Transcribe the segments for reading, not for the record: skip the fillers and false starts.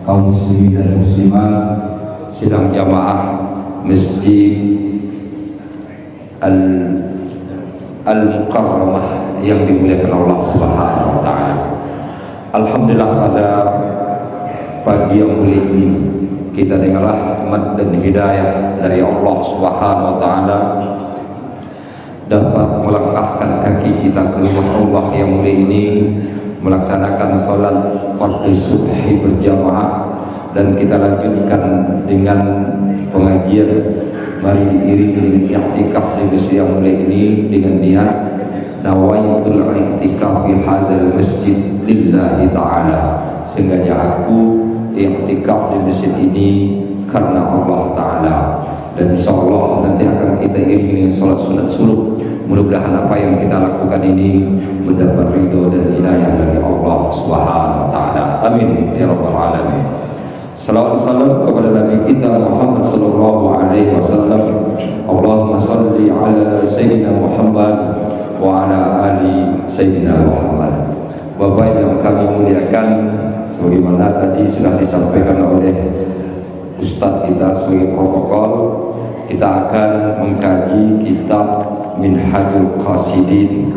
kaum muslimin dan muslimat sidang jamaah Masjid Al-Mukarramah yang dimuliakan Allah Subhanahu wa taala. Alhamdulillah, pada pagi yang mulia ini kita dengan rahmat dan hidayah dari Allah Subhanahu wa taala dapat melangkahkan kaki kita ke rumah Allah yang mulia ini, melaksanakan salat fardu subhi berjamaah, dan kita lanjutkan dengan pengajian. Mari diiringi dengan i'tikaf di masjid yang mulia ini dengan niat nawaitul i'tikaf fi hadzal masjid lillahi ta'ala. Sengaja aku i'tikaf di masjid ini karena Allah Ta'ala, dan insyaallah nanti akan kita iringi dengan salat sunat suluk. Mudah-mudahan apa yang kita lakukan ini mendapat ridho dan hidayah dari Allah Subhanahu wa taala. Amin ya rabbal alamin. Salawat salam kepada Nabi kita Muhammad sallallahu alaihi wasallam. Allahumma shalli ala sayyidina Muhammad wa ala ali sayyidina Muhammad. Bapak yang kami muliakan, sebagaimana tadi sudah disampaikan oleh Ustadz kita sebagai protokol, kita akan mengkaji kitab Minhajul Qasidin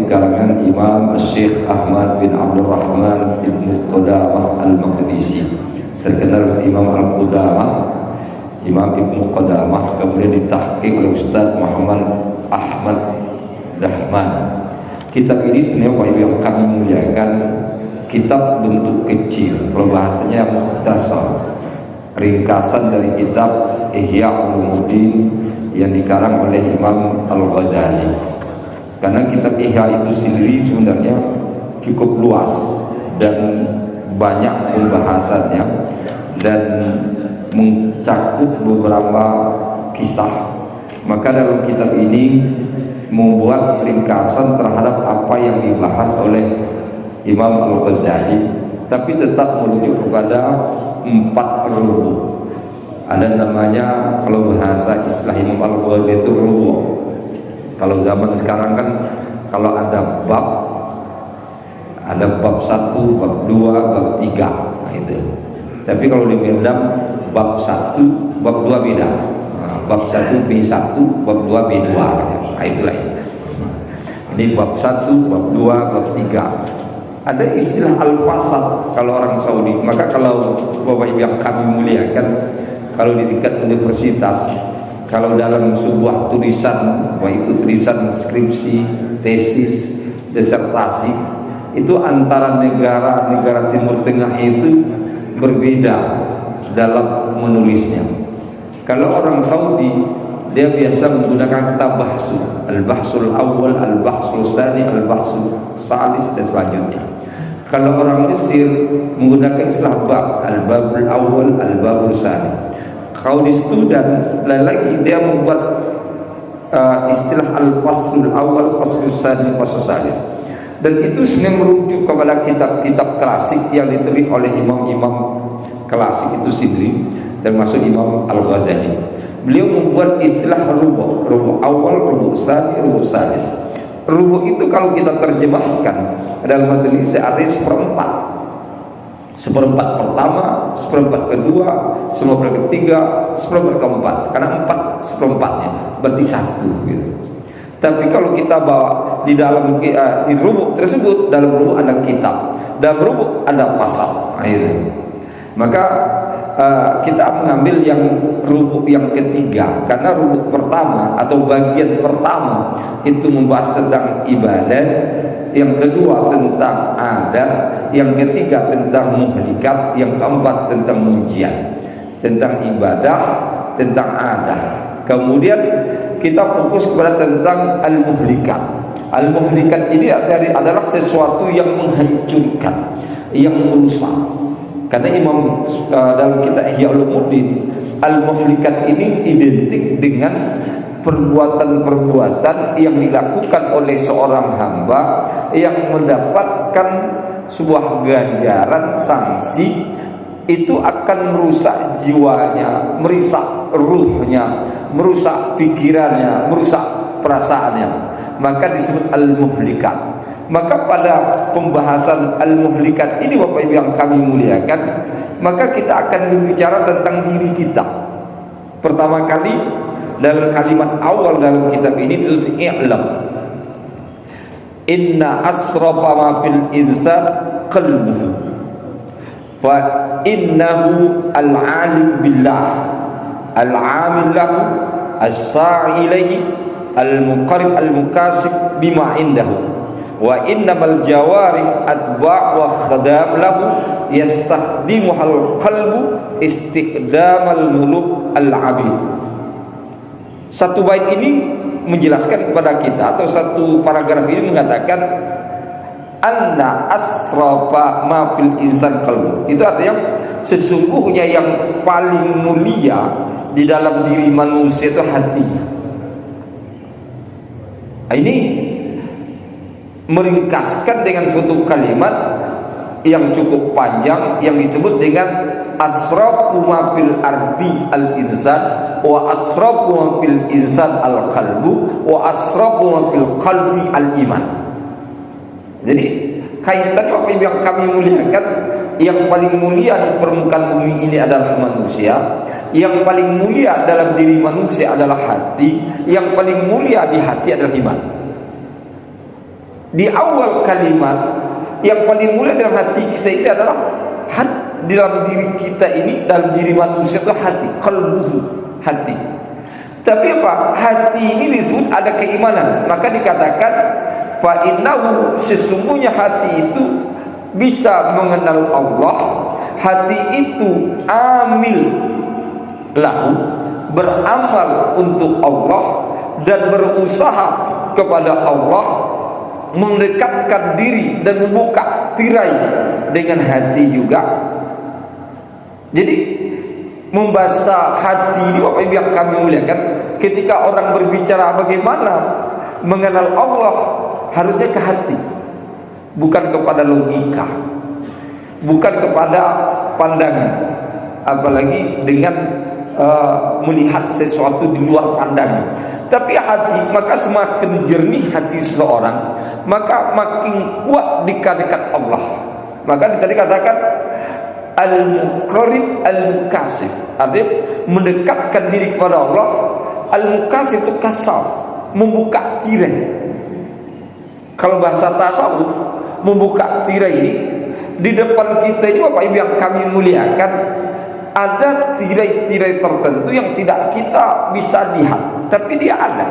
karangan Imam Syekh Ahmad bin Abdul Rahman Ibnu Qudamah Al-Maqdisi, terkenal Imam Al-Qudamah, Imam Ibnu Qudamah, kemudian ditahqiq oleh Ustaz Muhammad Ahmad Dahman. Kitab ini sebenarnya yang kami muliakan, kitab bentuk kecil, kalau bahasanya mukhtasar, ringkasan dari kitab Ihya Ulumuddin yang dikarang oleh Imam Al-Ghazali. Karena kitab Ihya itu sendiri sebenarnya cukup luas dan banyak pembahasannya dan mencakup beberapa kisah. Maka dalam kitab ini membuat ringkasan terhadap apa yang dibahas oleh Imam Al-Ghazali, tapi tetap merujuk kepada 4 rubu. Ada namanya, kalau bahasa istilah Imam Al-Ghazali itu rubu. Kalau zaman sekarang kan kalau ada bab 1, bab 2, bab 3, nah itu. Tapi kalau di Medan bab 1, bab 2 beda. Nah, bab 1 B1, bab 2 B2. Nah itulah. Ini bab 1, bab 2, bab 3. Ada istilah al-fasad kalau orang Saudi. Maka kalau Bapak Ibu yang kami muliakan, kalau di tingkat universitas, kalau dalam sebuah tulisan, baik itu tulisan skripsi, tesis, disertasi, itu antara negara-negara Timur Tengah itu berbeda dalam menulisnya. Kalau orang Saudi, dia biasa menggunakan kata bahsu, al-bahsul awal, al-bahsul tsani, al-bahsul salis, dan selanjutnya. Kalau orang Mesir menggunakan istilah bab, al-babul awal, al-babul tsani. Kalau di Sudan lagi dia membuat istilah al-faslul awal, faslul tsani, faslul salis. Dan itu sebenarnya merujuk kepada kitab-kitab klasik yang ditulis oleh imam-imam klasik itu sendiri, termasuk Imam Al-Ghazali. Beliau membuat istilah rubu awal, rubu tsani, rubu salis. Rubu itu kalau kita terjemahkan dalam bahasa Indonesia artinya seperempat. Seperempat pertama, seperempat kedua, seperempat ketiga, seperempat keempat. Karena 4 seperempatnya berarti 1 gitu. Tapi kalau kita bawa di dalam di rubuk tersebut, dalam rubuk ada kitab, dalam rubuk ada pasal. Nah, itu. Maka kita mengambil yang rubuk yang ketiga, karena rubuk pertama atau bagian pertama itu membahas tentang ibadah, yang kedua tentang adat, yang ketiga tentang muhlikat, yang keempat tentang mujian, tentang ibadah, tentang adat. Kemudian kita fokus kepada tentang al-muhlikat. Al-muhlikat ini adalah sesuatu yang menghancurkan, yang merusak. Karena Imam dalam kitab Ihya Ulumuddin, al-muhlikat ini identik dengan perbuatan-perbuatan yang dilakukan oleh seorang hamba yang mendapatkan sebuah ganjaran sanksi, itu akan merusak jiwanya, merusak ruhnya, merusak pikirannya, merusak perasaannya. Maka disebut al-muhlikat. Maka pada pembahasan al-muhlikat ini Bapak Ibu yang kami muliakan, maka kita akan berbicara tentang diri kita. Pertama kali dalam kalimat awal dalam kitab ini ditulis i'lam inna asrafa ma fil insan qalbuhu fa innahu al-alim billah al-amil lahu as-sa'i ilayhi al-muqarrib al-mukasib bima indahu wa innamal jawarih atba' wa khadam lahu yastakhdimuhal qalbu istiqdamal muluk al-abid. Satu bait ini menjelaskan kepada kita, atau satu paragraf ini mengatakan anna asrafa ma fil insan qalbu. Itu artinya sesungguhnya yang paling mulia di dalam diri manusia itu hatinya. Ini meringkaskan dengan suatu kalimat yang cukup panjang yang disebut dengan asrafu ma fil ardi al insan wa asrafu ma fil insan al qalbu wa asrafu ma fil qalbi al iman. Jadi kaitannya apa yang kami muliakan, yang paling mulia di permukaan bumi ini adalah manusia, yang paling mulia dalam diri manusia adalah hati, yang paling mulia di hati adalah iman. Di awal kalimat yang paling mulia dalam hati kita ini adalah hati, dalam diri kita ini, dalam diri manusia itu hati, qalbuhu, hati. Tapi apa? Hati ini disebut ada keimanan. Maka dikatakan fa innahu, sesungguhnya hati itu bisa mengenal Allah. Hati itu amil lahu, beramal untuk Allah dan berusaha kepada Allah, mendekatkan diri dan membuka tirai dengan hati juga. Jadi membahas hati ini Bapak Ibu yang kami muliakan, ketika orang berbicara bagaimana mengenal Allah, harusnya ke hati, bukan kepada logika, bukan kepada pandangan, apalagi dengan melihat sesuatu di luar pandangan. Tapi hati, maka semakin jernih hati seseorang, maka makin kuat dekat Allah. Maka tadi katakan al-muqarrib al-mukasif, artinya mendekatkan diri kepada Allah. Al-mukasif itu kasaf, membuka tirai. Kalau bahasa tasawuf, membuka tirai ini di depan kita ini Bapak Ibu yang kami muliakan, ada tirai-tirai tertentu yang tidak kita bisa lihat, tapi dia ada.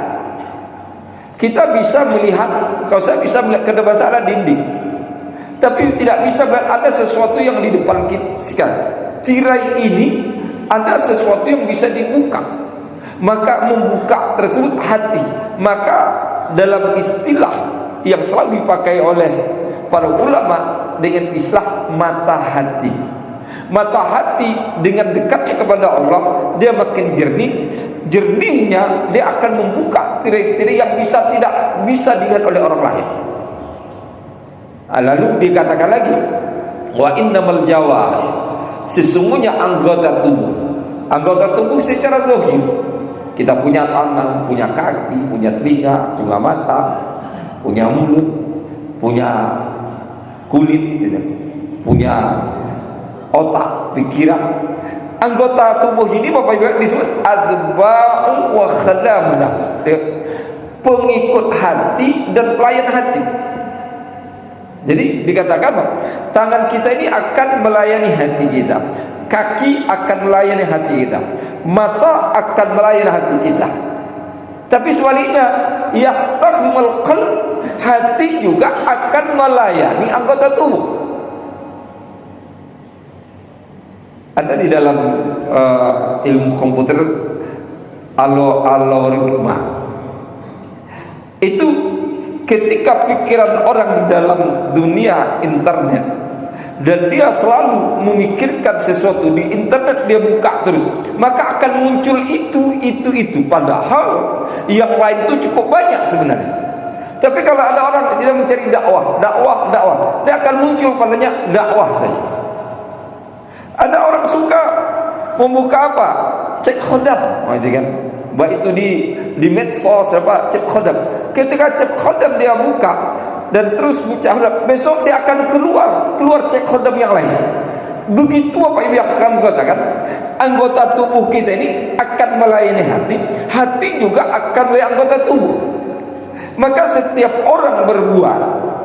Kita bisa melihat, kalau saya bisa melihat ke depan sana dinding, tapi tidak bisa melihat ada sesuatu yang di depan kita. Tirai ini ada sesuatu yang bisa dibuka, maka membuka tersebut hati. Maka dalam istilah yang selalu dipakai oleh para ulama dengan istilah mata hati. Mata hati dengan dekatnya kepada Allah, dia makin jernih. Jernihnya dia akan membuka tirai-tirai yang tidak bisa dilihat oleh orang lain. Lalu dikatakan lagi, wa innamal jawarih, sesungguhnya anggota tubuh secara zahir. Kita punya tangan, punya kaki, punya telinga, punya mata, punya mulut, punya kulit, punya otak, pikiran. Anggota tubuh ini Bapak Ibu disebut adba'u wa khadam, pengikut hati dan pelayan hati. Jadi dikatakan tangan kita ini akan melayani hati kita, kaki akan melayani hati kita, mata akan melayani hati kita. Tapi sebaliknya, yastakhmal qalb, hati juga akan melayani anggota tubuh. Ada di dalam ilmu komputer algoritma itu, ketika pikiran orang di dalam dunia internet dan dia selalu memikirkan sesuatu di internet, dia buka terus, maka akan muncul itu. Padahal yang lain itu cukup banyak sebenarnya. Tapi kalau ada orang sedang mencari dakwah, dia akan muncul padanya dakwah saja. Ada orang suka membuka apa? Cek khodam, kan? Baik itu di medsos apa, cek khodam. Ketika cek khodam dia buka, dan terus mucahadah, besok dia akan keluar cek khodam yang lain. Begitu apa yang kami katakan, anggota tubuh kita ini akan melayani hati, hati juga akan melayani anggota tubuh. Maka setiap orang berbuat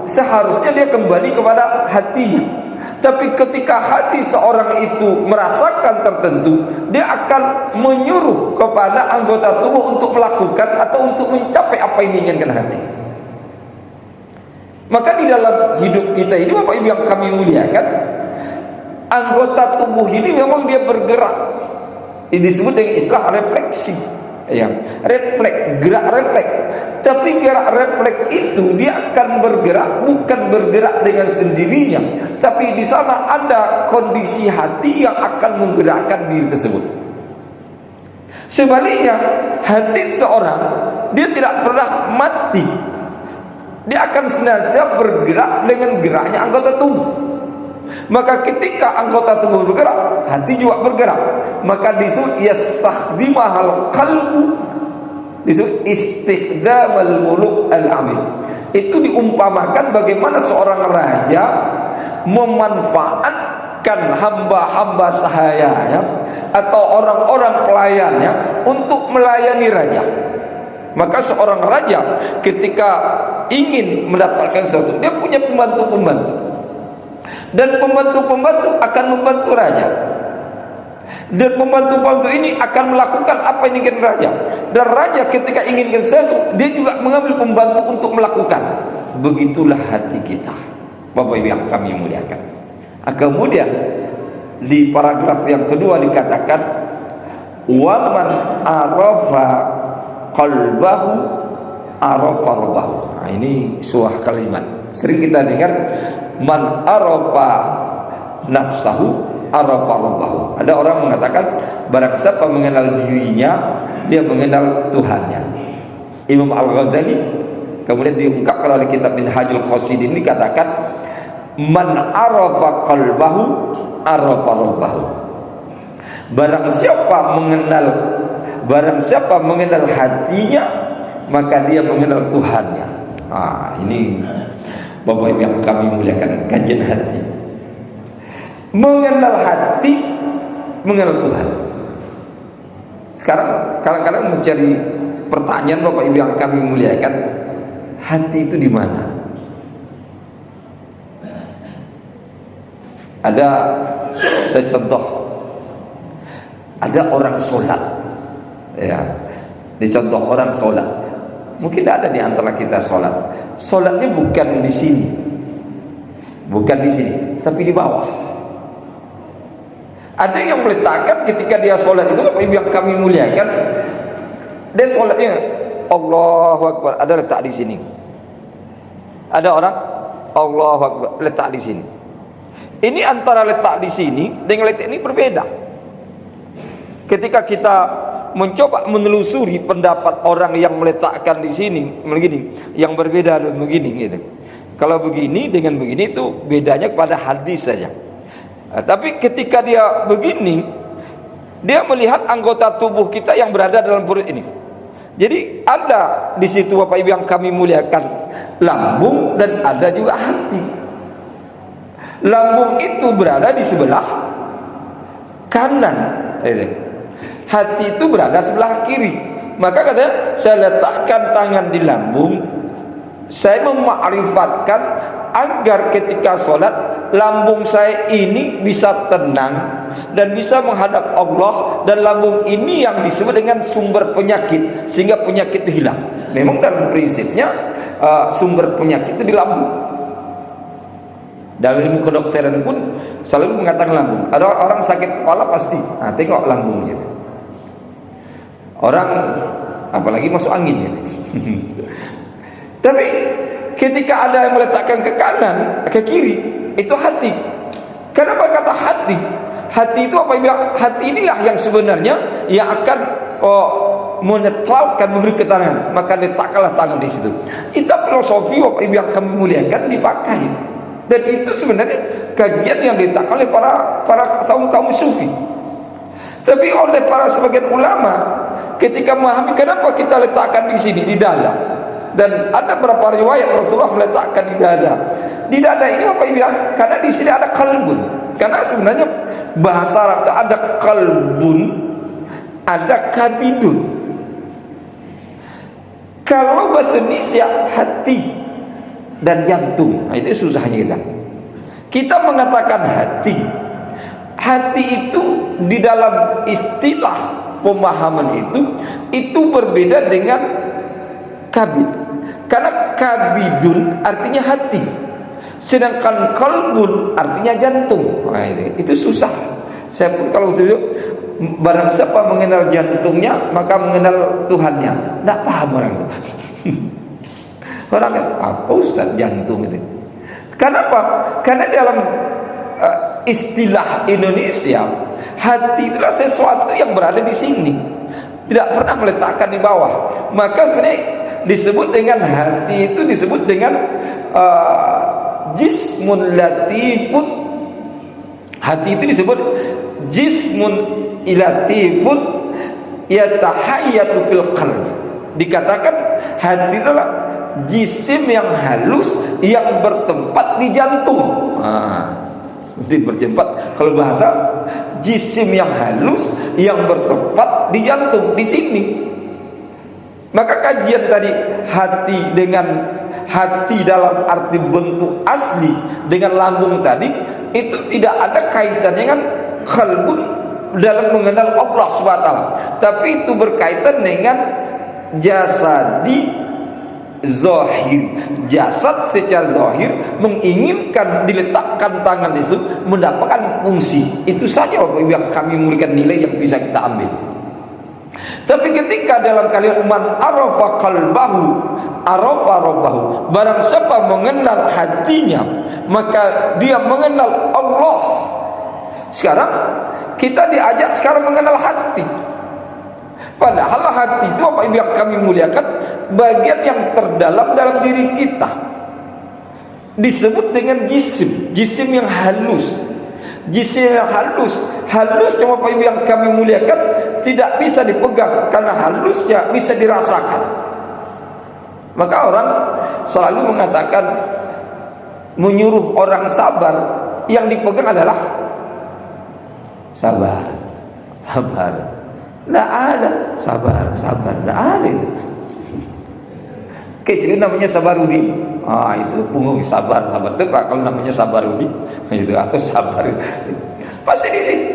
seharusnya dia kembali kepada hatinya. Tapi ketika hati seorang itu merasakan tertentu, dia akan menyuruh kepada anggota tubuh untuk melakukan atau untuk mencapai apa yang diinginkan hati. Maka di dalam hidup kita ini, Bapak Ibu yang kami muliakan, anggota tubuh ini memang dia bergerak. Ini disebut dengan istilah refleksi, ya, refleks, gerak refleks. Tapi gerak refleks itu dia akan bergerak, bukan bergerak dengan sendirinya, tapi di sana ada kondisi hati yang akan menggerakkan diri tersebut. Sebaliknya, hati seorang dia tidak pernah mati. Dia akan senantiasa bergerak dengan geraknya anggota tubuh. Maka ketika anggota tubuh bergerak, hati juga bergerak. Maka disebut yastakhdimahal qalbu, disebut istikhdamul muluk al-amil. Itu diumpamakan bagaimana seorang raja memanfaatkan hamba-hamba sahayanya atau orang-orang pelayannya untuk melayani raja. Maka seorang raja ketika ingin mendapatkan sesuatu, dia punya pembantu-pembantu, dan pembantu-pembantu akan membantu raja, dan pembantu-pembantu ini akan melakukan apa yang diinginkan raja. Dan raja ketika inginkan sesuatu, dia juga mengambil pembantu untuk melakukan. Begitulah hati kita, Bapak Ibu yang kami muliakan. Kemudian di paragraf yang kedua dikatakan, waman arafa qalbahu arafa rabbahu. Nah, ini sebuah kalimat sering kita dengar, man arafa nafsahu arafa rabbahu. Ada orang mengatakan, barang siapa mengenal dirinya, dia mengenal Tuhannya. Imam Al-Ghazali kemudian diungkapkan oleh kitab Minhajul Qasidin ini, dikatakan, man arafa qalbahu arafa rabbahu. Barang siapa mengenal hatinya, maka dia mengenal Tuhannya. Ini Bapak Ibu yang kami muliakan, kajian hati. Mengenal hati, mengenal Tuhan. Sekarang kadang-kadang mencari pertanyaan, Bapak Ibu yang kami muliakan, hati itu di mana? Saya contoh, ada orang sholat, ya, dicontoh orang sholat. Mungkin ada di antara kita sholat, sholatnya bukan di sini, tapi di bawah. Ada yang meletakkan ketika dia sholat itu, Bapak Ibu yang kami muliakan, dia sholatnya Allahu Akbar, ada letak di sini. Ada orang Allahu Akbar letak di sini. Ini antara letak di sini dengan letak ini berbeda. Ketika kita mencoba menelusuri pendapat orang yang meletakkan di sini begini, yang berbeda dengan begini gitu. Kalau begini dengan begini itu bedanya kepada hadis saja. Tapi ketika dia begini, dia melihat anggota tubuh kita yang berada dalam perut ini. Jadi ada di situ, Bapak Ibu yang kami muliakan, lambung dan ada juga hati. Lambung itu berada di sebelah kanan, hati itu berada sebelah kiri. Maka katanya, saya letakkan tangan di lambung, saya mema'rifatkan agar ketika sholat lambung saya ini bisa tenang dan bisa menghadap Allah, dan lambung ini yang disebut dengan sumber penyakit, sehingga penyakit itu hilang. Memang dalam prinsipnya sumber penyakit itu di lambung. Dalam ilmu kedokteran pun selalu mengatakan lambung. Ada orang sakit kepala pasti, tengok lambung gitu. Orang apalagi masuk angin gitu. Tapi ketika ada yang meletakkan ke kanan, ke kiri, itu hati. Kenapa kata hati? Hati itu apa? Hati inilah yang sebenarnya yang akan menetralkan, memberi ketenangan. Maka letakkanlah tangan di situ. Itu filosofi Bapak Ibu yang kami muliakan dipakai. Dan itu sebenarnya kajian yang diletakkan oleh para kaum sufi. Tapi oleh para sebagian ulama, ketika memahami kenapa kita letakkan di sini di dalam, Dan ada beberapa riwayat Rasulullah meletakkan di dada. Di dada ini apa bilang? Karena di sini ada kalbun. Karena sebenarnya bahasa Arab itu ada kalbun, ada kabidun. Kalau bahasa Indonesia hati dan jantung, nah, itu susahnya kita. Kita mengatakan hati. Hati itu di dalam istilah pemahaman itu berbeda dengan kabid. Karena kabidun artinya hati, sedangkan kalbun artinya jantung. Nah, itu susah. Saya pun kalau itu barang siapa mengenal jantungnya maka mengenal Tuhannya. Tidak paham orang itu. Orang kan apa Ustaz jantung itu? Kenapa? Karena dalam istilah Indonesia, hati itulah sesuatu yang berada di sini, tidak pernah meletakkan di bawah. Maka sebenarnya disebut dengan hati itu disebut dengan jismun latifun. Hati itu disebut jismun ilatifun yatahayyatu fil qalbi. Dikatakan hati adalah jisim yang halus yang bertempat di jantung. Bertempat, kalau bahasa jisim yang halus yang bertempat di jantung, di sini. Maka kajian tadi hati dengan hati dalam arti bentuk asli dengan lambung tadi itu tidak ada kaitannya dengan qalbun dalam mengenal Allah SWT, tapi itu berkaitan dengan jasadi zahir. Jasad secara zahir menginginkan diletakkan tangan di situ mendapatkan fungsi. Itu saja yang kami memberikan nilai yang bisa kita ambil. Tapi ketika dalam kalimat man arafa qalbahu arafa rabbahu, barang siapa mengenal hatinya maka dia mengenal Allah. Sekarang kita diajak sekarang mengenal hati. Padahal hati itu apa yang kami muliakan, bagian yang terdalam dalam diri kita. Disebut dengan jisim, jisim yang halus. Jisim yang halus, halusnya apa yang kami muliakan tidak bisa dipegang karena halusnya bisa dirasakan. Maka orang selalu mengatakan menyuruh orang sabar, yang dipegang adalah sabar, sabar. Tidak ada sabar, sabar, tidak ada itu. Kecil namanya Sabarudi. Itu punggung sabar, sabar. Itu Pak kalau namanya Sabarudi itu atau sabar. Pasti di sini.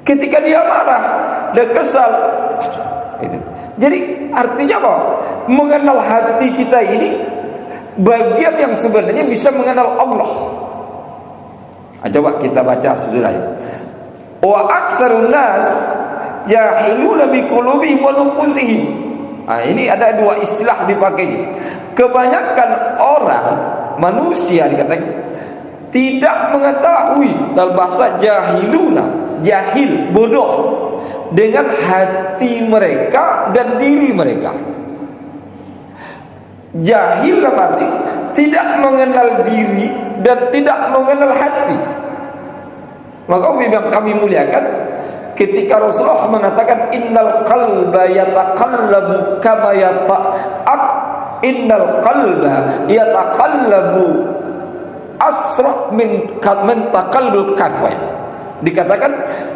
Ketika dia marah, dia kesal. Itu. Jadi artinya apa? Mengenal hati kita ini bagian yang sebenarnya bisa mengenal Allah. Coba kita baca sesudahnya. Wa aksarun nas jahiluna bi qulubihim wa nufusihim. Ini ada dua istilah dipakai. Kebanyakan orang manusia dikatakan tidak mengetahui dalam bahasa jahiluna, jahil, bodoh dengan hati mereka dan diri mereka. Jahil berarti tidak mengenal diri dan tidak mengenal hati. Maka kami muliakan ketika Rasulullah mengatakan innal qalba yataqallabu kama innal qalba yataqallabu asra min taqallubul kafwain. Dikatakan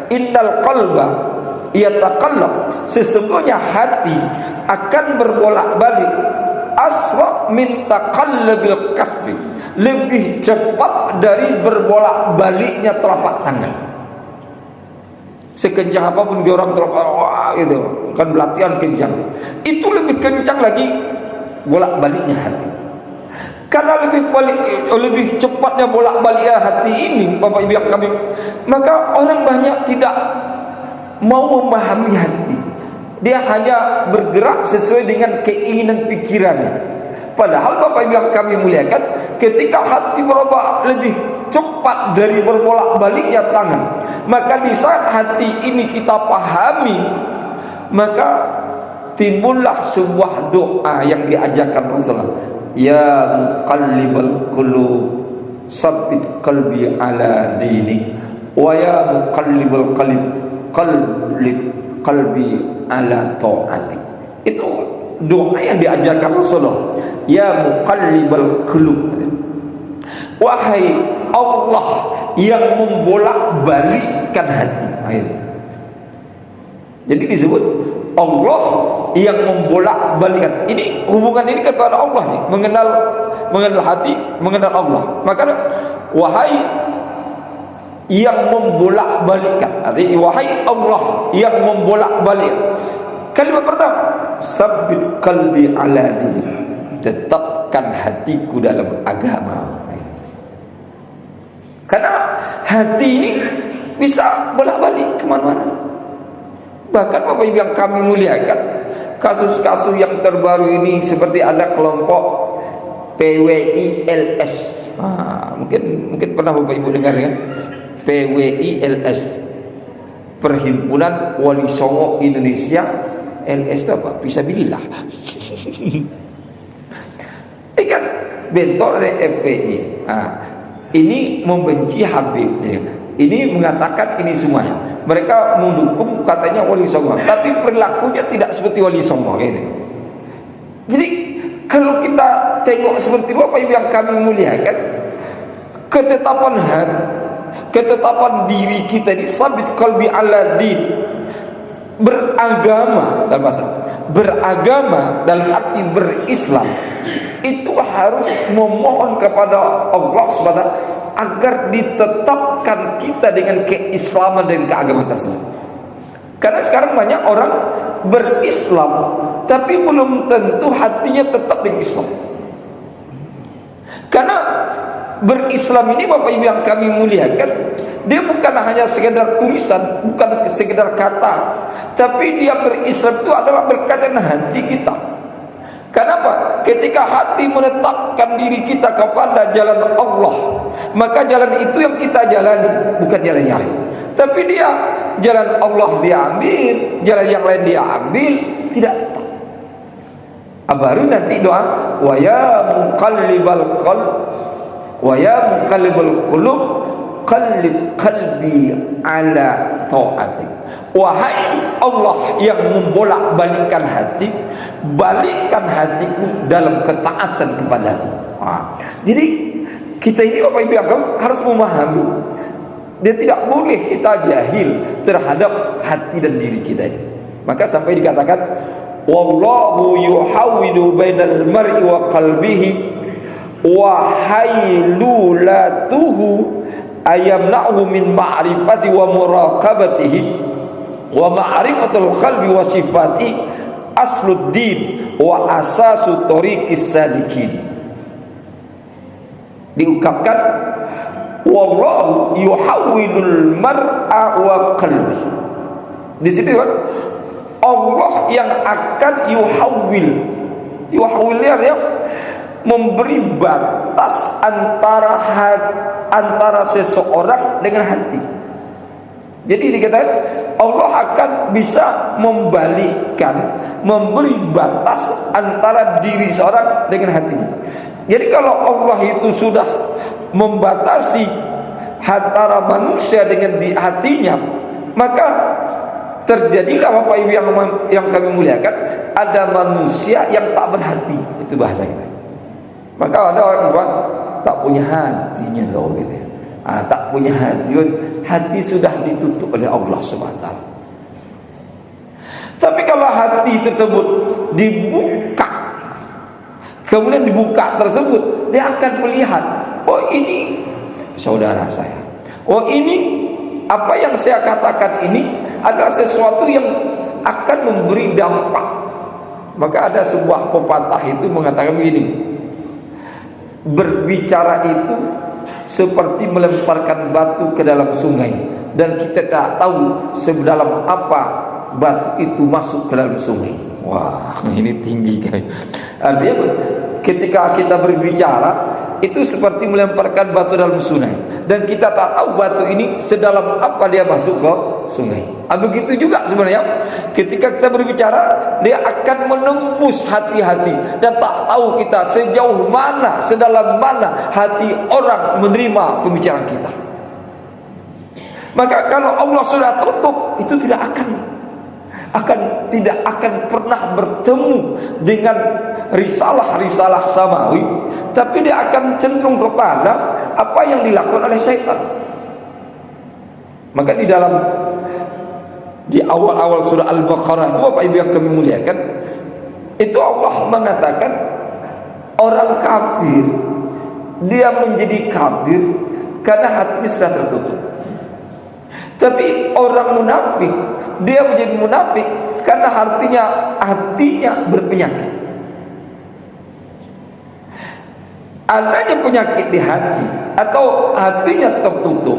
innal qalba yataqallab, sesungguhnya hati akan berbolak-balik asra min taqallubil kasbi, lebih cepat dari berbolak-baliknya telapak tangan. Sekencang apapun dia orang telapak gitu, kan latihan kencang, itu lebih kencang lagi bolak-baliknya hati. Karena lebih cepatnya bolak-baliknya hati ini, Bapak Ibu yang kami, maka orang banyak tidak mau memahami hati. Dia hanya bergerak sesuai dengan keinginan pikirannya. Padahal Bapak Ibu yang kami muliakan, ketika hati berubah lebih cepat dari berbolak-baliknya tangan, maka di saat hati ini kita pahami, maka timbullah sebuah doa yang diajarkan Rasulullah. Ya muqallibal qulub, sabbit qalbi ala dinik, wa ya muqallibal qalbi ala ta'atik. Itu doa yang diajarkan Rasulullah, ya muqallibal qulub, wahai Allah yang membolak-balikkan hati. Jadi disebut Allah yang membolak-balikkan. Ini hubungan ini kepada Allah nih, mengenal hati, mengenal Allah. Maka wahai yang membolak-balikkan, artinya wahai Allah yang membolak-balik. Kalimat pertama, sabbit qalbi ala dini, tetapkan hatiku dalam agama. Karena hati ini bisa bolak-balik kemana-mana. Bahkan Bapak Ibu yang kami muliakan, kasus-kasus yang terbaru ini seperti ada kelompok PWILS. Mungkin pernah Bapak Ibu dengar kan? PWILS, Perhimpunan Wali Songo Indonesia. LS itu apa? Fisabilillah. Kan bentor oleh FPI. Ini membenci Habib. Ini mengatakan ini semuanya. Mereka mendukung katanya Wali Songo, tapi perilakunya tidak seperti Wali Songo ini. Jadi kalau kita tengok seperti itu, apa yang kami muliakan, ketetapan hati, ketetapan diri kita ini sabit qalbi ala din, beragama dalam bahasa, beragama dalam arti berislam, itu harus memohon kepada Allah SWT agar ditetapkan kita dengan keislaman dan keagamaan tersebut. Karena sekarang banyak orang berislam tapi belum tentu hatinya tetap dengan Islam. Karena berislam ini Bapak Ibu yang kami muliakan, dia bukan hanya sekedar tulisan, bukan sekedar kata, tapi dia berislam itu adalah berkaitan hati kita. Kenapa? Ketika hati menetapkan diri kita kepada jalan Allah, maka jalan itu yang kita jalani, bukan jalan yang lain. Tapi dia jalan Allah dia ambil, jalan yang lain dia ambil, tidak tetap. Baru nanti doa, wa ya muqallibal qalb, wa ya muqallibal qulub, qallib qalbi ala ta'atik. Wahai Allah yang membolak-balikkan hati, balikkan hatiku dalam ketaatan kepadamu. Jadi kita ini Bapak Ibu harus memahami, dia tidak boleh kita jahil terhadap hati dan diri kita ini. Maka sampai dikatakan, wallahu yuhawwidu bainal mar'i wa qalbihi wa haylulatuhu ayamna'hu min ma'rifati wa muraqabatihi wa ma'rifatul qalbi wa sifati asluddin wa asasu tariqis sadiqin. Diungkapkan, wallahu yuhawwilul mar'a wa qalbi. Di situ kan Allah yang akan yuhawwil. Yuhawwilnya artinya memberi batas antara seseorang dengan hati. Jadi dikatakan Allah akan bisa membalikkan, memberi batas antara diri seorang dengan hatinya. Jadi kalau Allah itu sudah membatasi antara manusia dengan di hatinya, maka terjadilah Bapak Ibu yang kami muliakan, ada manusia yang tak berhati. Itu bahasa kita. Maka ada orang bilang tak punya hatinya loh gitu. Tak punya hati. Hati sudah ditutup oleh Allah SWT. Tapi kalau hati tersebut dibuka, kemudian dibuka tersebut, dia akan melihat, oh ini saudara saya, oh ini apa yang saya katakan ini adalah sesuatu yang akan memberi dampak. Maka ada sebuah pepatah itu mengatakan begini, berbicara itu seperti melemparkan batu ke dalam sungai, dan kita tak tahu sedalam apa batu itu masuk ke dalam sungai. Wah, ini tinggi kan. Artinya ketika kita berbicara itu seperti melemparkan batu dalam sungai, dan kita tak tahu batu ini sedalam apa dia masuk ke sungai. Begitu juga sebenarnya ketika kita berbicara, dia akan menembus hati-hati, dan tak tahu kita sejauh mana, sedalam mana hati orang menerima pembicaraan kita. Maka kalau Allah sudah tutup, itu tidak akan tidak akan pernah bertemu dengan risalah-risalah samawi, tapi dia akan cenderung kepada apa yang dilakukan oleh syaitan. Maka di awal-awal surah Al-Baqarah itu, Bapak Ibu yang kami muliakan, itu Allah mengatakan orang kafir dia menjadi kafir karena hatinya sudah tertutup. Tapi orang munafik dia menjadi munafik karena hatinya berpenyakit. Adanya penyakit di hati atau hatinya tertutup,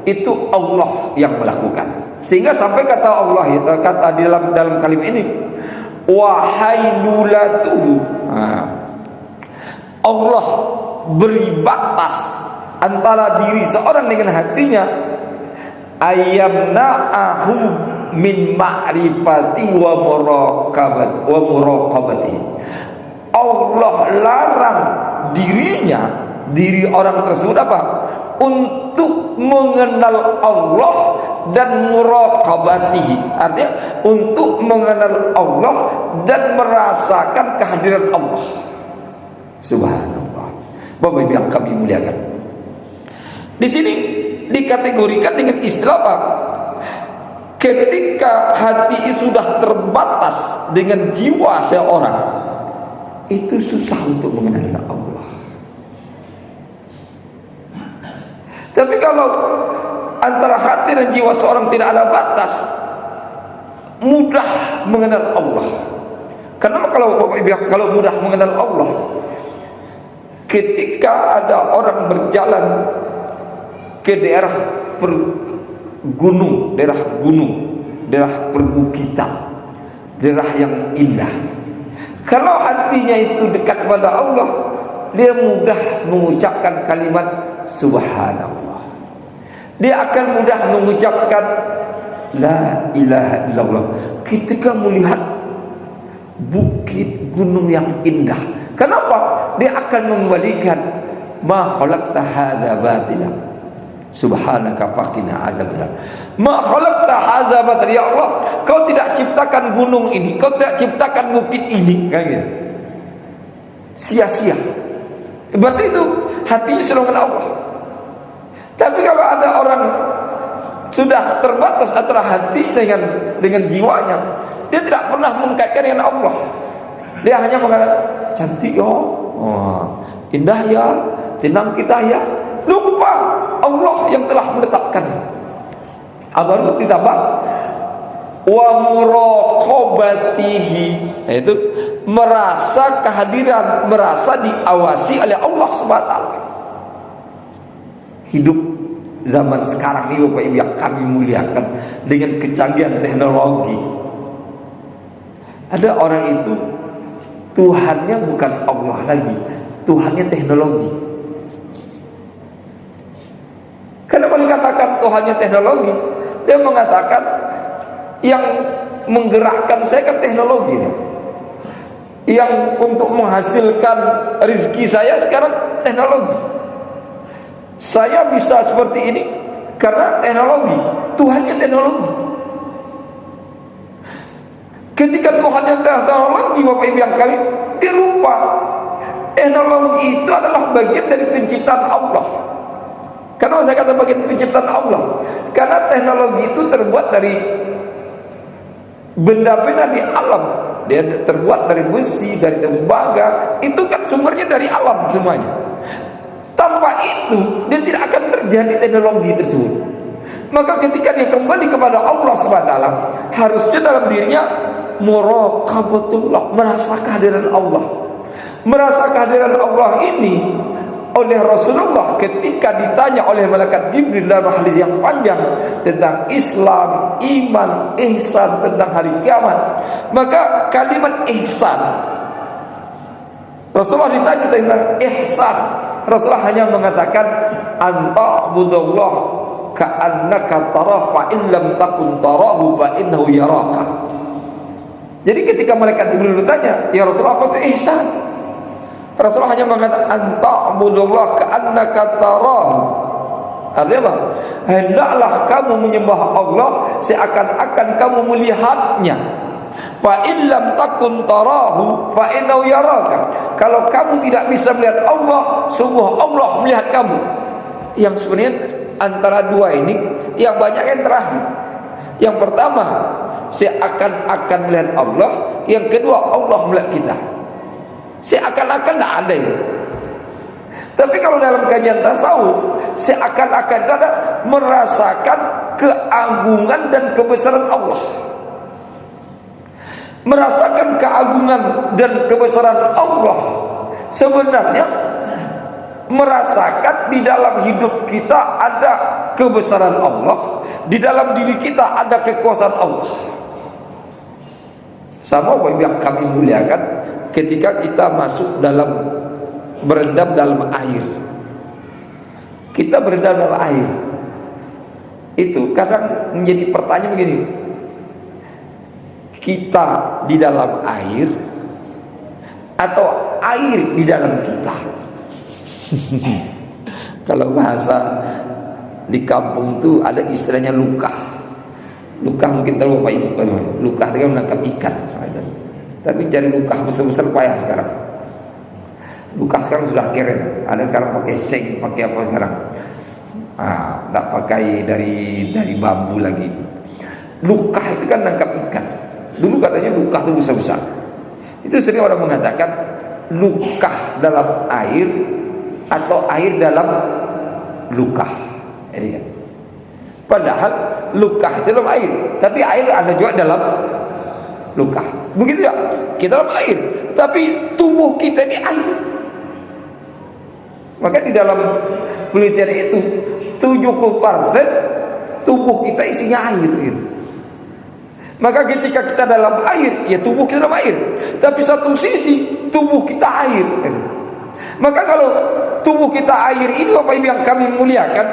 itu Allah yang melakukan. Sehingga sampai kata Allah, kata dalam kalimat ini, wahailulatuhu, Allah beri batas antara diri seorang dengan hatinya, ayyamna'ahu min ma'rifati wa muraqabati. Allah larang diri orang tersebut apa? Untuk mengenal Allah dan muraqabatihi. Artinya untuk mengenal Allah dan merasakan kehadiran Allah. Subhanallah. Bapak Ibu yang kami muliakan, di sini dikategorikan dengan istilah apa? Ketika hati sudah terbatas dengan jiwa seorang, itu susah untuk mengenal Allah. Tapi kalau antara hati dan jiwa seorang tidak ada batas, mudah mengenal Allah. Karena kalau mudah mengenal Allah, ketika ada orang berjalan ke daerah gunung, daerah perbukitan, daerah yang indah, kalau hatinya itu dekat pada Allah, dia mudah mengucapkan kalimat subhanallah. Dia akan mudah mengucapkan la ilaha illallah ketika melihat bukit gunung yang indah. Kenapa? Dia akan mengembalikan ma khalaqta hadza batila subhanaka faqina azabannar. Ma khalaqta hadza batila, ya Allah, kau tidak ciptakan gunung ini, kau tidak ciptakan bukit ini, kan gitu. Sia-sia. Berarti itu hatinya sudah mengenal Allah. Tapi kalau ada orang sudah terbatas antara hati dengan jiwanya, dia tidak pernah mengkaitkan dengan Allah. Dia hanya mengatakan cantik ya, indah ya, tenang kita ya. Lupa Allah yang telah menetapkan. Baru ditambah wa muraqabatihi, yaitu merasa kehadiran, merasa diawasi oleh Allah SWT. Hidup zaman sekarang ini Bapak Ibu yang kami muliakan, dengan kecanggihan teknologi, ada orang itu Tuhannya bukan Allah lagi, Tuhannya teknologi. Kenapa dikatakan Tuhannya teknologi? Dia mengatakan yang menggerakkan saya kan teknologi, yang untuk menghasilkan rezeki saya sekarang teknologi. Saya bisa seperti ini karena teknologi, Tuhannya teknologi. Ketika Tuhan yang teknologi, Bapak Ibu yang kali, dia lupa teknologi itu adalah bagian dari penciptaan Allah. Kenapa saya kata bagian penciptaan Allah? Karena teknologi itu terbuat dari benda-benda di alam. Dia terbuat dari besi, dari tembaga. Itu kan sumbernya dari alam semuanya. Tanpa itu dia tidak akan terjadi teknologi tersebut. Maka ketika dia kembali kepada Allah SWT, harusnya dalam dirinya muraqabatullah, merasa kehadiran Allah. Merasa kehadiran Allah ini oleh Rasulullah ketika ditanya oleh malaikat Jibril dalam hadis yang panjang tentang Islam, iman, ihsan, tentang hari kiamat. Maka kalimat ihsan, Rasulullah ditanya tentang ihsan, Rasulullah hanya mengatakan anta'budallah ka'annaka tarah fa in lam takun tarahu fa innahu yaraka. Jadi ketika malaikat Jibril bertanya, ya Rasulullah, apa itu ihsan? Rasulullah hanya mengatakan anta'budallah ka'annaka tarahu Artinya apa? Hendaklah kamu menyembah Allah seakan-akan kamu melihatnya. Fa in lam takun tarahu fa innahu yaraka. Kalau kamu tidak bisa melihat Allah, sungguh Allah melihat kamu. Yang sebenarnya antara dua ini yang banyak yang terakhir. Yang pertama, seakan-akan melihat Allah. Yang kedua, Allah melihat kita. Seakan-akan tidak ada itu. Tapi kalau dalam kajian tasawuf, seakan-akan itu ada merasakan keagungan dan kebesaran Allah. Merasakan keagungan dan kebesaran Allah sebenarnya merasakan di dalam hidup kita ada kebesaran Allah, di dalam diri kita ada kekuasaan Allah. Sama yang kami muliakan ketika kita masuk dalam berendam dalam air. Kita berendam dalam air. Itu kadang menjadi pertanyaan begini. Kita di dalam air atau air di dalam kita? Kalau bahasa di kampung itu ada istilahnya luka. Luka mungkin terlalu Pak Ibu. Luka itu kan menangkap ikan. Tapi jadi luka besar-besar payah sekarang. Luka sekarang sudah keren. Ada sekarang pakai seng, pakai apa sekarang? Tak pakai dari bambu lagi. Luka itu kan nangkap ikan. Dulu katanya luka itu besar-besar. Itu sering orang mengatakan luka dalam air atau air dalam luka. Ini kan. Padahal luka itu dalam air, tapi air ada juga dalam luka. Begitu ya? Kita dalam air, tapi tubuh kita ini air. Maka di dalam penelitian itu 70% tubuh kita isinya air gitu. Maka ketika kita dalam air, ya tubuh kita dalam air. Tapi satu sisi tubuh kita air gitu. Maka kalau tubuh kita air ini Bapak Ibu yang kami muliakan,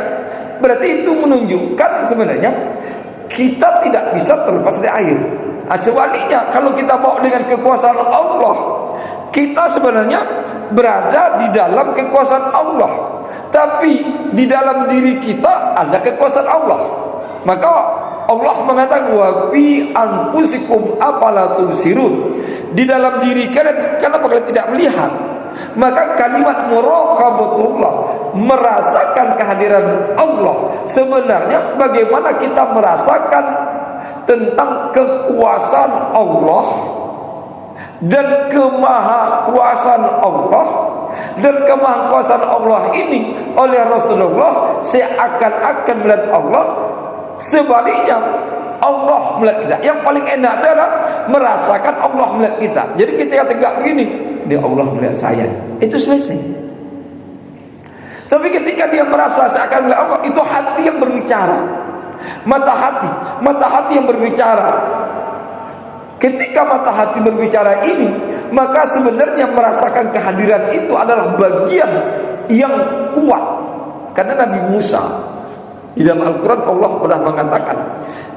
berarti itu menunjukkan sebenarnya kita tidak bisa terlepas dari air. Sebaliknya kalau kita bawa dengan kekuasaan Allah, kita sebenarnya berada di dalam kekuasaan Allah. Tapi di dalam diri kita ada kekuasaan Allah. Maka Allah mengatakan wa fi anfusikum afala tubsirun. Di dalam diri kalian kenapa kalian tidak melihat? Maka kalimat muraqabatullah, merasakan kehadiran Allah, sebenarnya bagaimana kita merasakan tentang kekuasaan Allah dan kemahakuasaan Allah. Dan kemahakuasaan Allah ini oleh Rasulullah seakan-akan melihat Allah. Sebaliknya Allah melihat kita. Yang paling enak adalah merasakan Allah melihat kita. Jadi kita tegak begini, dia Allah melihat saya, itu selesai. Tapi ketika dia merasa seakan melihat Allah, itu hati yang berbicara. Mata hati yang berbicara. Ketika mata hati berbicara ini, maka sebenarnya merasakan kehadiran itu adalah bagian yang kuat. Karena Nabi Musa di dalam Al-Quran Allah pernah mengatakan,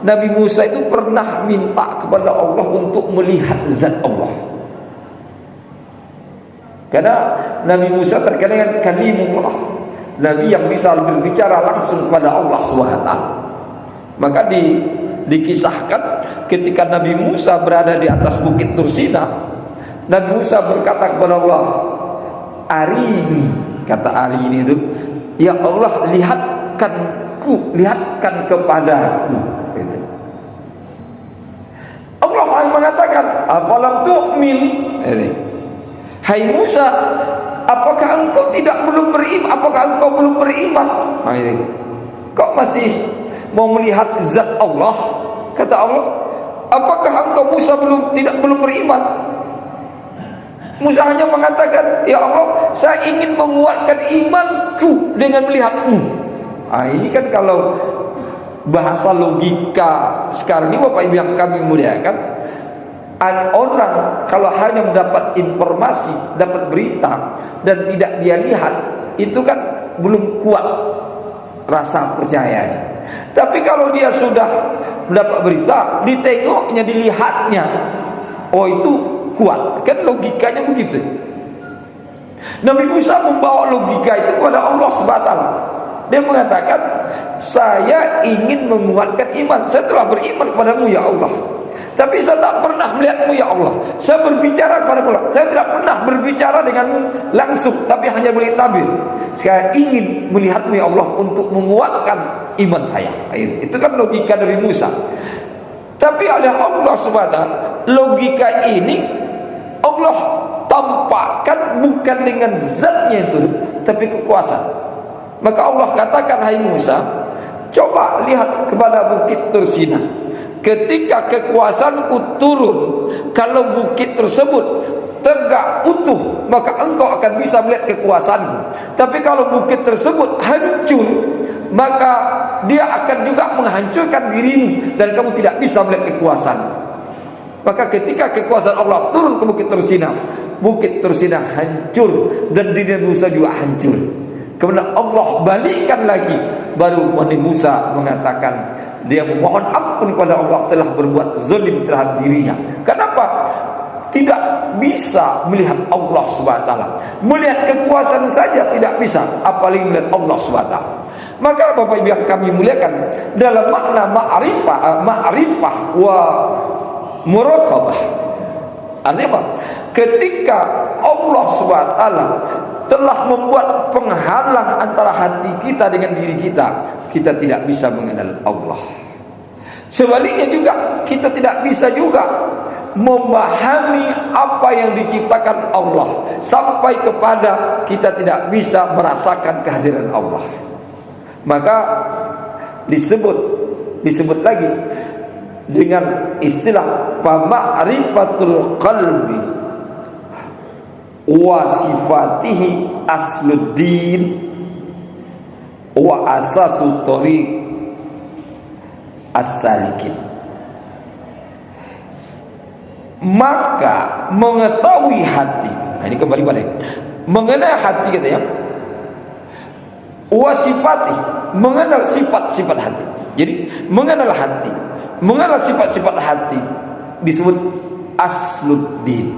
Nabi Musa itu pernah minta kepada Allah untuk melihat zat Allah. Karena Nabi Musa terkenal dengan kalimullah, Nabi yang bisa berbicara langsung kepada Allah SWT. Maka dikisahkan ketika Nabi Musa berada di atas bukit Tursina, Nabi Musa berkata kepada Allah, "Arini," kata arini itu, "Ya Allah, lihatkan kepadaku." Gitu. Allah mengatakan, "Afalam tu'min?" Hai Musa, apakah engkau belum beriman? Apakah engkau belum beriman? Kau masih mau melihat zat Allah? Kata Allah, apakah engkau Musa belum beriman? Musa hanya mengatakan, "Ya Allah, saya ingin menguatkan imanku dengan melihatmu." Ini kan kalau bahasa logika sekarang ini Bapak Ibu yang kami muliakan, orang kalau hanya mendapat informasi, dapat berita dan tidak dia lihat, itu kan belum kuat rasa percayanya. Tapi kalau dia sudah mendapat berita, ditengoknya, dilihatnya, oh itu kuat. Kan logikanya begitu. Nabi Musa membawa logika itu kepada Allah SWT. Dia mengatakan, saya ingin menguatkan iman. Saya telah beriman kepadamu ya Allah, tapi saya tak pernah melihatmu ya Allah. Saya berbicara kepada Allah, saya tidak pernah berbicara denganmu langsung, tapi hanya boleh tabir. Saya ingin melihatmu ya Allah untuk menguatkan iman saya. Itu kan logika dari Musa. Tapi oleh Allah SWT, logika ini Allah tampakkan bukan dengan zatnya itu, tapi kekuasaan. Maka Allah katakan, hai Musa, coba lihat kepada bukit Tursina. Ketika kekuasaanku turun, kalau bukit tersebut tegak utuh, maka engkau akan bisa melihat kekuasaanku. Tapi kalau bukit tersebut hancur, maka dia akan juga menghancurkan dirimu, dan kamu tidak bisa melihat kekuasaanku. Maka ketika kekuasaan Allah turun ke bukit Tursina hancur, dan diri Musa juga hancur. Kemudian Allah balikkan lagi, baru Nabi Musa mengatakan, dia memohon ampun kepada Allah telah berbuat zalim terhadap dirinya. Kenapa? Tidak bisa melihat Allah SWT. Melihat kekuasaan saja tidak bisa, apalagi melihat Allah SWT. Maka Bapak Ibu yang kami muliakan, dalam makna ma'rifah wa muraqabah, artinya apa? Ketika Allah SWT telah membuat penghalang antara hati kita dengan diri kita, kita tidak bisa mengenal Allah. Sebaliknya juga, kita tidak bisa juga memahami apa yang diciptakan Allah, sampai kepada kita tidak bisa merasakan kehadiran Allah. Maka disebut lagi dengan istilah pama'rifatul qalbi wa sifatihi asluddin wa asasu tariq as-salikin. Maka mengetahui hati, nah ini kembali balik, mengenal hati kita ya, wa sifati, mengenal sifat-sifat hati. Jadi mengenal hati, mengenal sifat-sifat hati disebut asluddin,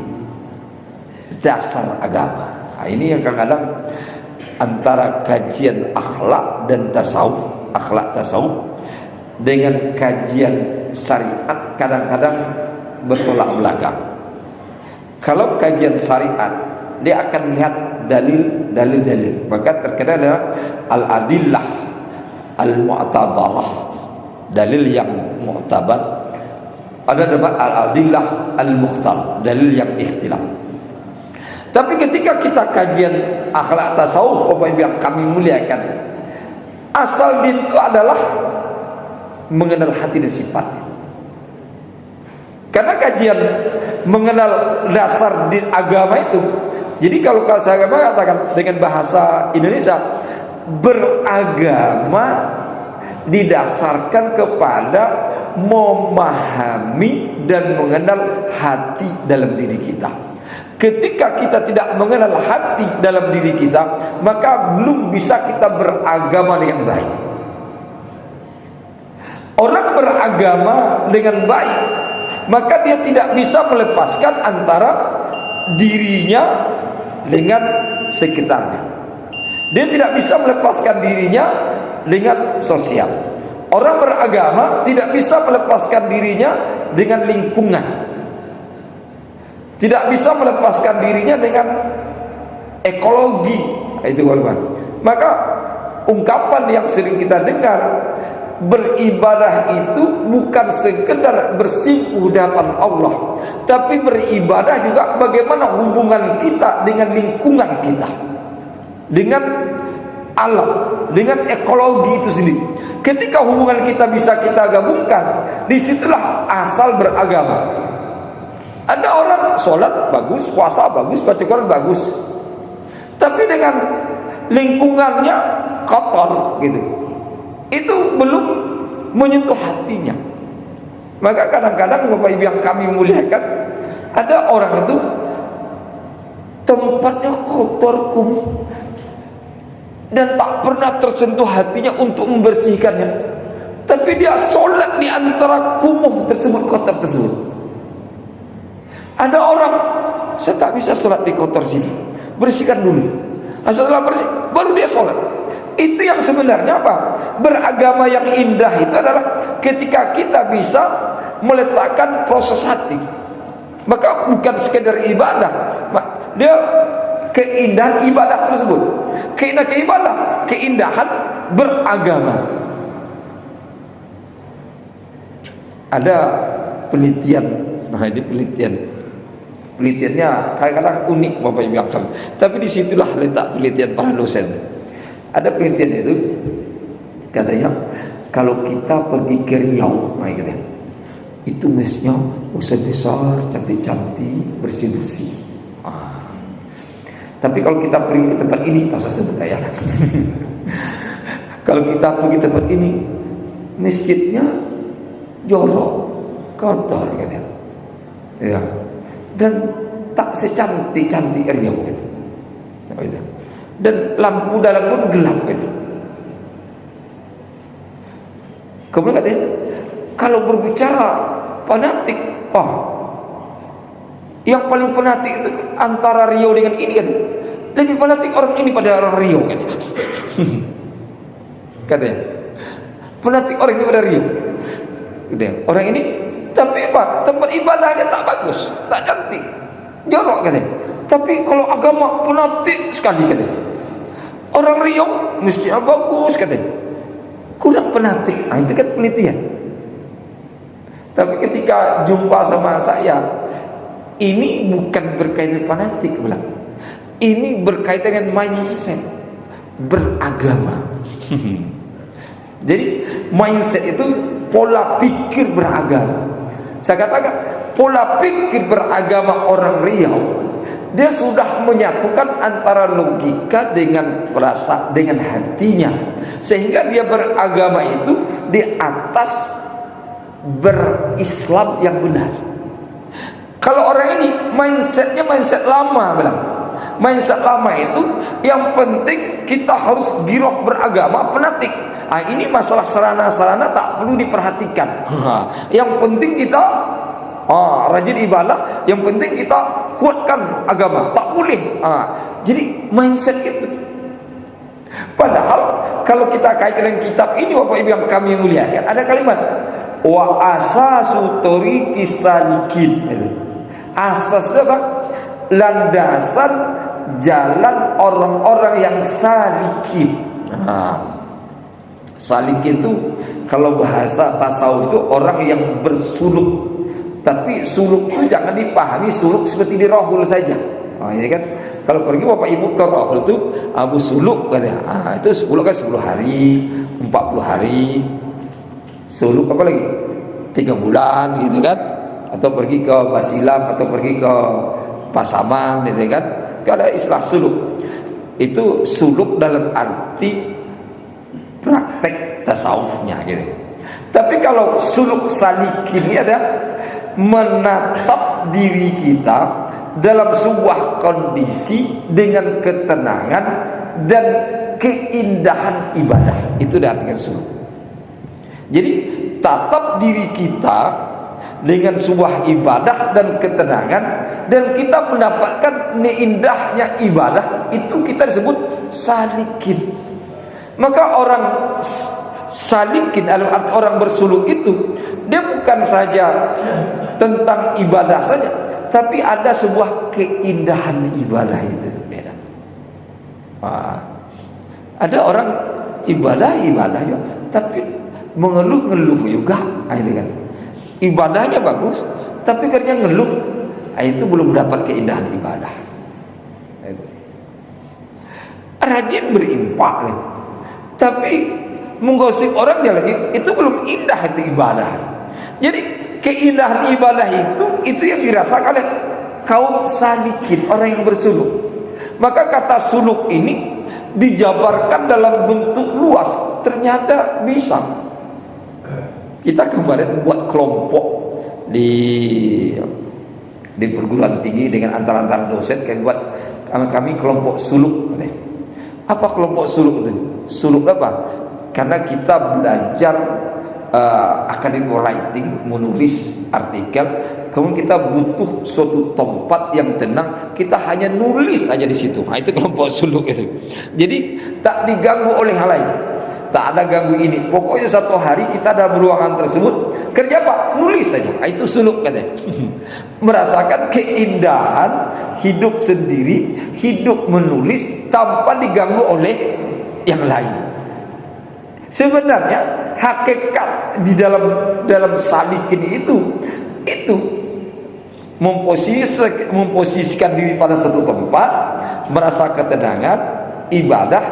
dasar agama. Nah, ini yang kadang-kadang antara kajian akhlak dan tasawuf, akhlak tasawuf dengan kajian syariat kadang-kadang bertolak belakang. Kalau kajian syariat, dia akan melihat dalil-dalil, maka terkena adalah al-adillah al-mu'tabarah, dalil yang mu'tabar. Ada nama al-adillah al-mukhtar, dalil yang ikhtilaf. Tapi ketika kita kajian akhlak tasawuf, Bapak Ibu yang kami muliakan, asal din itu adalah mengenal hati dan sifatnya. Karena kajian mengenal dasar din agama itu, jadi kalau saya mengatakan dengan bahasa Indonesia, beragama didasarkan kepada memahami dan mengenal hati dalam diri kita. Ketika kita tidak mengenal hati dalam diri kita, maka belum bisa kita beragama dengan baik. Orang beragama dengan baik, maka dia tidak bisa melepaskan antara dirinya dengan sekitarnya. Dia tidak bisa melepaskan dirinya dengan sosial. Orang beragama tidak bisa melepaskan dirinya dengan lingkungan, tidak bisa melepaskan dirinya dengan ekologi. Itu teman-teman. Maka ungkapan yang sering kita dengar, beribadah itu bukan sekedar bersimpuh di hadapan Allah, tapi beribadah juga bagaimana hubungan kita dengan lingkungan kita, dengan alam, dengan ekologi itu sendiri. Ketika hubungan kita bisa kita gabungkan, disitulah asal beragama. Ada orang sholat bagus, puasa bagus, baca Quran bagus, tapi dengan lingkungannya kotor gitu, itu belum menyentuh hatinya. Maka kadang-kadang Bapak Ibu yang kami muliakan, ada orang itu tempatnya kotor, kumuh, dan tak pernah tersentuh hatinya untuk membersihkannya. Tapi dia sholat di antara kumuh tersebut, kotor tersebut. Ada orang, saya tak bisa sholat di kotor sini, bersihkan dulu. Setelah bersih, baru dia sholat. Itu yang sebenarnya apa? Beragama yang indah itu adalah ketika kita bisa meletakkan proses hati. Maka bukan sekedar ibadah, dia keindahan ibadah tersebut, keindahan beragama. Ada penelitian, nah ini penelitiannya kadang-kadang unik Bapak Ibu yang, tapi disitulah letak penelitian para dosen. Ada penelitian itu katanya kalau kita pergi ke Riau, nah katanya itu mesnya besar-besar, cantik-cantik, bersih-bersih. Tapi kalau kita pergi ke tempat ini, tak usah sebut ya. Kalau kita pergi ke tempat ini, masjidnya jorok, kotor katanya. Ya. Dan tak secantik-cantik Riau gitu. Dan lampu dalam pun gelap gitu. Kemudian katanya, kalau berbicara fanatik, yang paling fanatik itu antara Riau dengan ini kan. Lebih fanatik orang ini pada orang Riau katanya. Katanya. Fanatik orang ini pada Riau. Katanya. Orang ini tapi apa? Tempat ibadahnya tak bagus, tak cantik. Jorok katanya. Tapi kalau agama fanatik sekali katanya. Orang Riau masjidnya bagus katanya. Kurang fanatik. Nah, itu kan penelitian. Tapi ketika jumpa sama saya, ini bukan berkaitan fanatik bilang. Ini berkaitan dengan mindset beragama. Jadi mindset itu pola pikir beragama. Saya katakan pola pikir beragama orang Riau, dia sudah menyatukan antara logika dengan perasaan dengan hatinya, sehingga dia beragama itu di atas berislam yang benar. Kalau orang ini mindsetnya mindset lama bilang. Mindset lama itu yang penting kita harus giroh beragama fanatik. Ini masalah sarana-sarana tak perlu diperhatikan. Yang penting kita rajin ibadah, yang penting kita kuatkan agama. Tak boleh. Jadi mindset itu. Padahal kalau kita kaitkan dengan kitab ini Bapak Ibu yang kami muliakan, ada kalimat wa asasu tariqis salikin. Asasnya apa? Landasan jalan orang-orang yang salikin. Salik itu kalau bahasa tasawuf itu orang yang bersuluk. Tapi suluk itu jangan dipahami suluk seperti di rohul saja. Ya kan? Kalau pergi Bapak Ibu ke rohul itu Abu suluk katanya. Itu 10 kan 10 hari, 40 hari. Suluk apa lagi? 3 bulan gitu kan? Atau pergi ke Basilam atau pergi ke Pasaman gitu kan? Ada istilah suluk. Itu suluk dalam arti praktek tasawufnya gitu. Tapi kalau suluk salikin ini ada menatap diri kita dalam sebuah kondisi dengan ketenangan dan keindahan ibadah. Itu artinya suluk. Jadi tatap diri kita dengan sebuah ibadah dan ketenangan, dan kita mendapatkan indahnya ibadah, itu kita disebut salikin. Maka orang salikin dalam arti orang bersuluk itu, dia bukan saja tentang ibadah saja, tapi ada sebuah keindahan ibadah itu beda. Ada orang ibadah ya, tapi mengeluh-ngeluh juga, itu kan. Ibadahnya bagus, tapi kerja ngeluh, itu belum dapat keindahan ibadah. Rajin berimpak, tapi menggosip orang dia lagi, itu belum indah itu ibadah. Jadi keindahan ibadah itu yang dirasakan oleh kaum salikin, orang yang bersuluk. Maka kata suluk ini dijabarkan dalam bentuk luas, ternyata bisa. Kita kemarin buat kelompok di perguruan tinggi dengan antara dosen, kayak buat kami kelompok suluk. Apa kelompok suluk itu? Suluk apa? Karena kita belajar academic writing, menulis artikel, kemudian kita butuh suatu tempat yang tenang, kita hanya nulis aja di situ. Itu kelompok suluk itu. Jadi tak diganggu oleh hal lain. tak ada ganggu ini. Pokoknya satu hari kita dalam ruangan tersebut kerja apa? Nulis saja. Itu suluk katanya. Merasakan keindahan hidup sendiri, hidup menulis tanpa diganggu oleh yang lain. Sebenarnya hakikat di dalam salikin itu memposisikan diri pada satu tempat, merasa ketenangan, ibadah,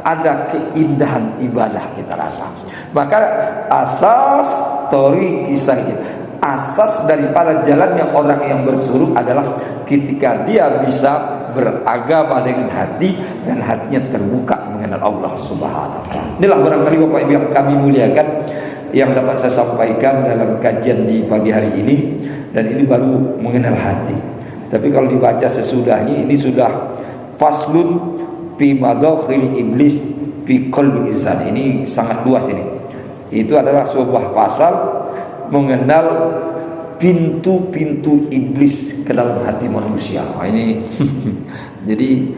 ada keindahan ibadah kita rasa. Maka asas tori kisah ini, asas daripada jalannya orang yang bersuruh adalah ketika dia bisa beragama dengan hati dan hatinya terbuka mengenal Allah Subhanahu wa taala. Inilah barangkali Bapak Ibu yang kami muliakan yang dapat saya sampaikan dalam kajian di pagi hari ini, dan ini baru mengenal hati. Tapi kalau dibaca sesudahnya ini sudah faslun fi madakhil iblis fi qalbi insan. Ini sangat luas ini. Itu adalah sebuah pasal mengenal pintu-pintu iblis ke dalam hati manusia. Nah, ini jadi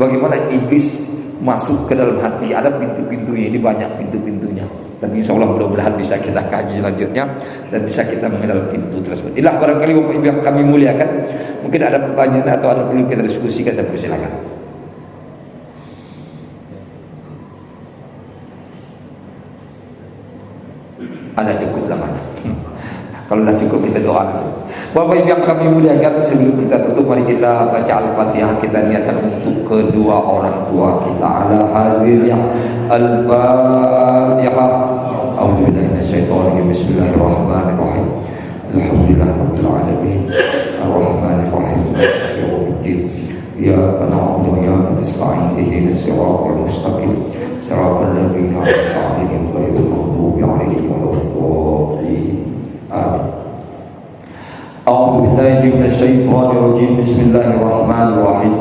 bagaimana iblis masuk ke dalam hati, ada pintu-pintunya. Ini banyak pintu-pintunya. Dan insya Allah mudah-mudahan bisa kita kaji selanjutnya dan bisa kita mengenal pintu tersebut. Inilah barangkali Bapak Ibu yang kami muliakan. Mungkin ada pertanyaan atau ada perlu kita diskusikan, saya persilakan. Ada cukup namanya. Kalau sudah cukup kita doa langsung. Bapak Ibu yang kami muliakan, sebelum kita tutup mari kita baca Al-Fatihah. Kita niatkan untuk kedua orang tua kita. Ala hazirnya Al-Fatihah. A'udzubillahi minasyaitonir rajim. Bismillahirrahmanirrahim. Alhamdulillahirabbil alamin. Arrahmanir rahim. Maliki yaumiddin. Iyyaka na'budu wa iyyaka nasta'in. Ihdinas siratal mustaqim. Siratal ladzina an'amta 'alaihim ghairil maghdubi 'alaihim waladdallin. Amin. A'udzu billahi minasyaitonir rajim. Bismillahirrahmanirrahim.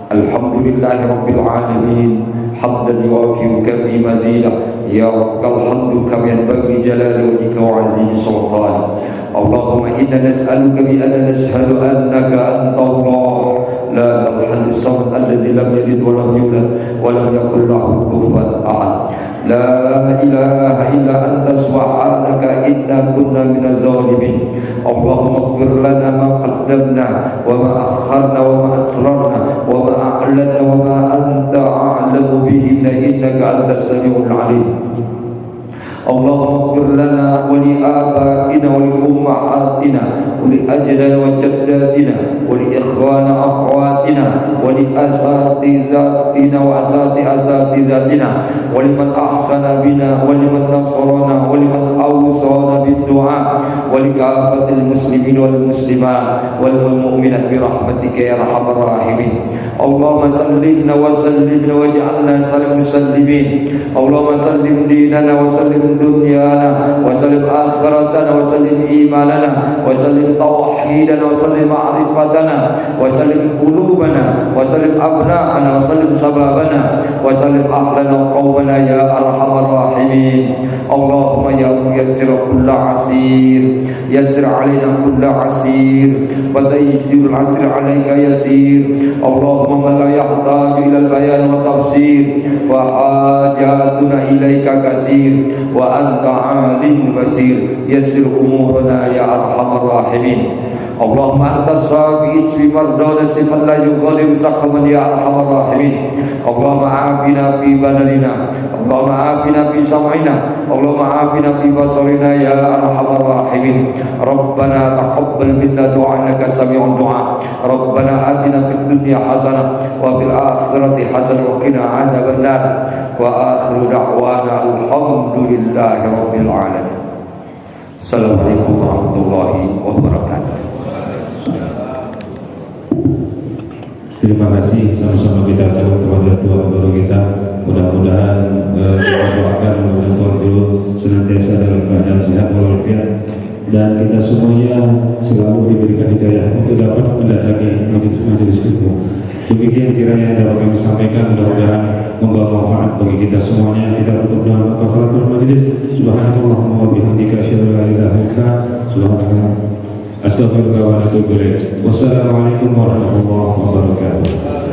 Alhamdulillahi rabbil alamin. Hamdan yuwafiqu bi mazidah. Ya Rabbal hamdu kama yanbaghi jalali wajhika wa 'azimi sultanik. Allahumma inna nas'aluka bi anna nashhadu annaka anta Allah la ilaha illa anta allazi lam yalid wa lam yulad wa lam yakul lahu kufuwan ahad. La ilaha illa anta subhanaka inna kunna minaz zalimin. Allahumma ighfir lana ma qaddamna wa ma akharna wa ma asrarna wa ma a'lanna wa ma anta a'lamu bihi innaka antas samiul alim. Allahumma ighfir lana wa li abaina wa li ummahatina wa li ajdadina wa jaddatina wa li ikhwana akhwatina wa li asatizatina wa asatizatina wa liman ahsana bina wa liman nasarana wa liman awsana bid du'a wa li kafatil muslimin wal muslimat wal mu'minat bi rahmatika ya arhamar rahimin. Allahumma sallimna wa sallimna waj'alna salim muslimin. Allahumma sallim dinana wa sallim dunyana wa sallim akhiratana wa sallim imanana wa sallim tauhidana wa sallim ma'rifatana wa sallim qulubana wa sallim abna'ana wa sallim sababana wa sallim ahlana wa qawmana ya arhamar rahimin. Allahumma ya muyassir kulla asir yassir alaina kulla asir wa taysirul asir alaika yasir. Allahumma man la yahtaju ila al-bayan wa tafsir wa hajatuna ilaika kasir wa anta alim basir yassir umurana ya arhamar rahimin. Allahumma anta safi ismi mardana sifat la yughadiru saqaman ya arhamar rahimin. Allahumma afina fi badalina, Allahumma afina fi sam'ina, Allahumma afina fi basarina ya arhamar rahimin. Rabbana taqabbal minna du'anaka sami'ud du'a. Rabbana atina fid dunya hasanah wa fil akhirati hasanah wa qina azaban nar. Wa akhiru da'wana alhamdulillahi rabbil alamin. Assalamualaikum warahmatullahi wabarakatuh. Terima kasih, sama-sama kita ucapkan kepada Tuhan Guru kita. Mudah-mudahan kita doakan mudah Tuhan Guru senantiasa dalam keadaan sehat walafiat, dan kita semuanya selalu diberikan hidayah untuk dapat mendatangi majelis ilmu. Demikian kiranya dapat kami sampaikan, mudah-mudahan membawa manfaat bagi kita semuanya. Kita tutup dengan kafaratul majelis. Subhanallahumma wa bihamdika asyhadu an la ilaha illa anta astaghfiruka wa atubu ilaik. Wassalamualaikum warahmatullahi wabarakatuh.